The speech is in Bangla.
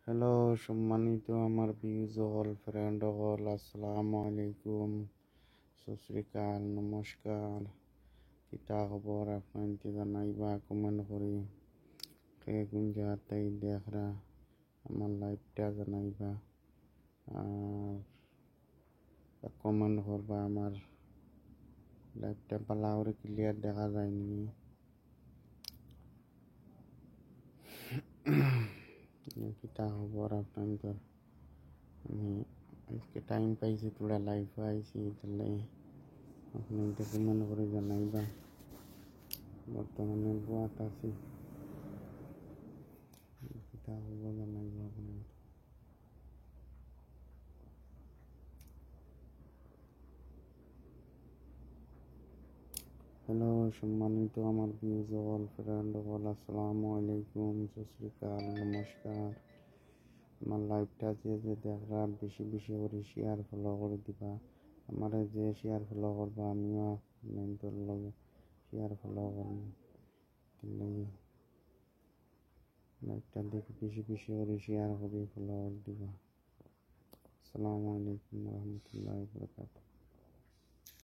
হ্যালো সম্মানিত আমার ভিউজ অল ফ্রেন্ড অল, আসসালামু আলাইকুম, সত শ্রী আকাল, নমস্কার। কিতা খবর আপনাকে জানাইবা কমেন্ট করি। কে কোন জায়গাতেই দেখরা আমার লাইভটা জানাইবা আর কমেন্ট করবা। আমার লাইভটা পালা করে ক্লিয়ার দেখা যায়নি। কিতা খবর আপনাদের? আমি আজকে টাইম পাইছি, তোরা লাইভ আইছি, তাহলে আপনাদের কমেন্ট করে জানাইবা। বর্তমানে গোয়াত আছি, কিতা খবর জানাইবা আপনি। হ্যালো সম্মানিত আমার ভিউজ অল ফ্রেন্ড অল, আসসালামু আলাইকুম, সত শ্রী আকাল, নমস্কার। আমার লাইভটা যে দেখরা বেশি বেশি করে শেয়ার ফলো করে দিবা। আমার যে শেয়ার ফলো করবা আমিও মেন্টর লগে শেয়ার ফলো করব। লাইভটা দেখে বেশি বেশি করে শেয়ার করে ফলো দিবা। আসসালামু আলাইকুম রহমতুল্লাহি ওয়া বারাকাতুহু।